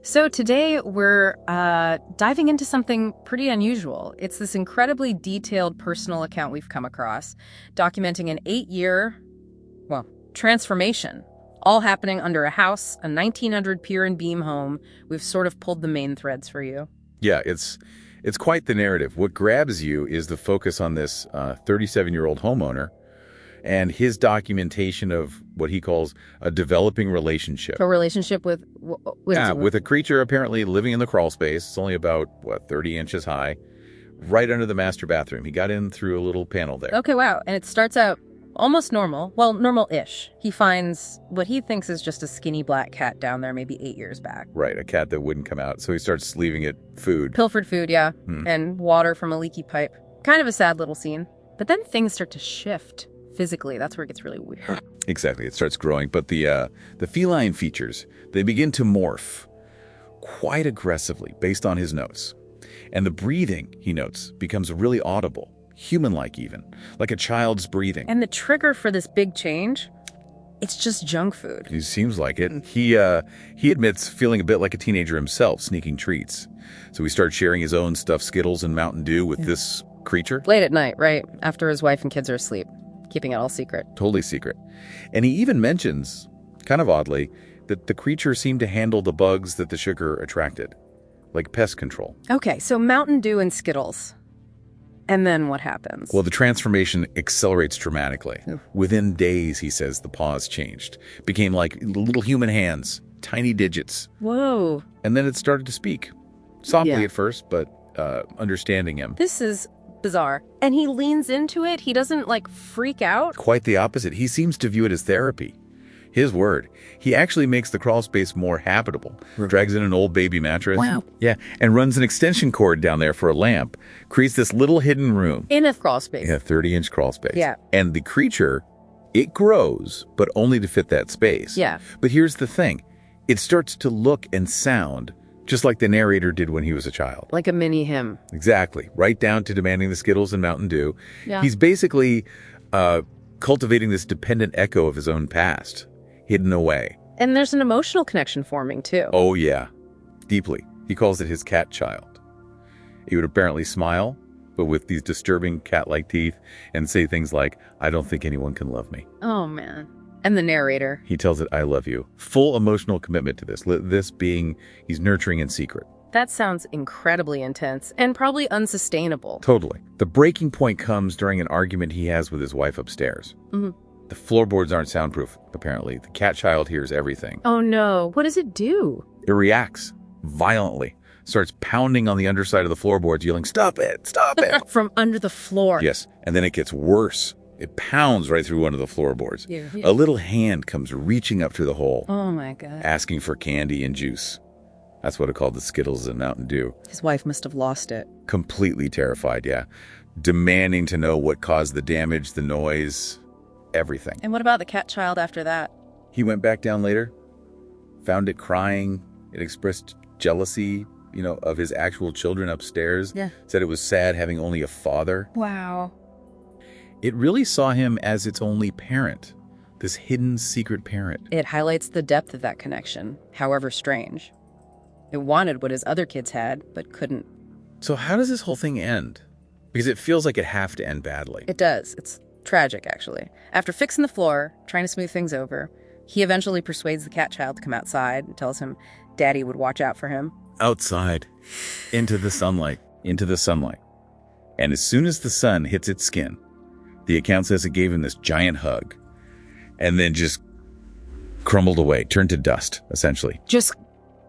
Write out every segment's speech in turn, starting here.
So today we're diving into something pretty unusual. It's this incredibly detailed personal account we've come across, documenting an 8-year, transformation, all happening under a house, a 1900 pier and beam home. We've sort of pulled the main threads for you. Yeah, it's quite the narrative. What grabs you is the focus on this 37-year-old homeowner and his documentation of what he calls a developing relationship. A relationship with with a creature apparently living in the crawl space. It's only about, 30 inches high, right under the master bathroom. He got in through a little panel there. Okay, wow. And it starts out almost normal. Well, normal-ish. He finds what he thinks is just a skinny black cat down there maybe 8 years back. Right, a cat that wouldn't come out. So he starts leaving it food. Pilfered food, yeah. And water from a leaky pipe. Kind of a sad little scene. But then things start to shift. Physically, that's where it gets really weird. Exactly, it starts growing. But the feline features, they begin to morph quite aggressively based on his notes. And the breathing, he notes, becomes really audible, human-like even, like a child's breathing. And the trigger for this big change, it's just junk food. It seems like it. He admits feeling a bit like a teenager himself, sneaking treats. So he starts sharing his own stuffed Skittles and Mountain Dew with this creature. Late at night, right? After his wife and kids are asleep. Keeping it all secret. Totally secret. And he even mentions, kind of oddly, that the creature seemed to handle the bugs that the sugar attracted, like pest control. Okay, so Mountain Dew and Skittles. And then what happens? Well, the transformation accelerates dramatically. Within days, he says, the paws changed. Became like little human hands, tiny digits. Whoa. And then it started to speak. Softly at first, but understanding him. This is bizarre. And he leans into it. He doesn't, freak out. Quite the opposite. He seems to view it as therapy. His word. He actually makes the crawl space more habitable. Drags in an old baby mattress. Wow. Yeah, and runs an extension cord down there for a lamp. Creates this little hidden room. In a crawl space. Yeah, 30-inch crawl space. Yeah. And the creature, it grows, but only to fit that space. Yeah. But here's the thing. It starts to look and sound just like the narrator did when he was a child. Like a mini him. Exactly. Right down to demanding the Skittles and Mountain Dew. Yeah. He's basically cultivating this dependent echo of his own past, hidden away. And there's an emotional connection forming, too. Oh, yeah. Deeply. He calls it his cat child. He would apparently smile, but with these disturbing cat-like teeth, and say things like, "I don't think anyone can love me." Oh, man. And the narrator. He tells it, "I love you." Full emotional commitment to this. This being, he's nurturing in secret. That sounds incredibly intense and probably unsustainable. Totally. The breaking point comes during an argument he has with his wife upstairs. The floorboards aren't soundproof, apparently. The cat child hears everything. Oh, no. What does it do? It reacts violently. Starts pounding on the underside of the floorboards, yelling, "Stop it! Stop it!" From under the floor. Yes. And then it gets worse. It pounds right through one of the floorboards. Yeah. A little hand comes reaching up through the hole, Oh, my God. asking for candy and juice. That's what it called the Skittles and Mountain Dew. His wife must have lost it. Completely terrified, yeah. Demanding to know what caused the damage, the noise, everything. And what about the cat child after that? He went back down later, found it crying. It expressed jealousy, of his actual children upstairs. Yeah. Said it was sad having only a father. Wow. It really saw him as its only parent, this hidden secret parent. It highlights the depth of that connection, however strange. It wanted what his other kids had, but couldn't. So how does this whole thing end? Because it feels like it have to end badly. It does. It's tragic, actually. After fixing the floor, trying to smooth things over, he eventually persuades the cat child to come outside and tells him Daddy would watch out for him. Outside, into the sunlight. And as soon as the sun hits its skin, the account says it gave him this giant hug and then just crumbled away, turned to dust, essentially. Just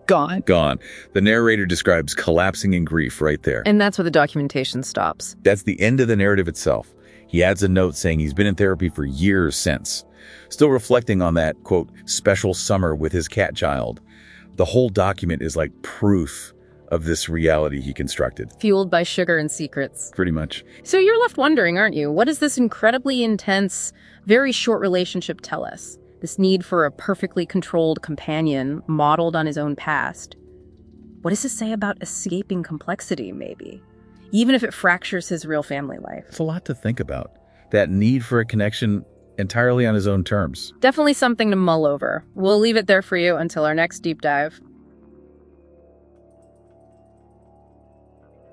gone. Gone. The narrator describes collapsing in grief right there. And that's where the documentation stops. That's the end of the narrative itself. He adds a note saying he's been in therapy for years since. Still reflecting on that, quote, special summer with his cat child. The whole document is like proof of this reality he constructed. Fueled by sugar and secrets. Pretty much. So you're left wondering, aren't you? What does this incredibly intense, very short relationship tell us? This need for a perfectly controlled companion modeled on his own past. What does this say about escaping complexity, maybe? Even if it fractures his real family life. It's a lot to think about. That need for a connection entirely on his own terms. Definitely something to mull over. We'll leave it there for you until our next deep dive.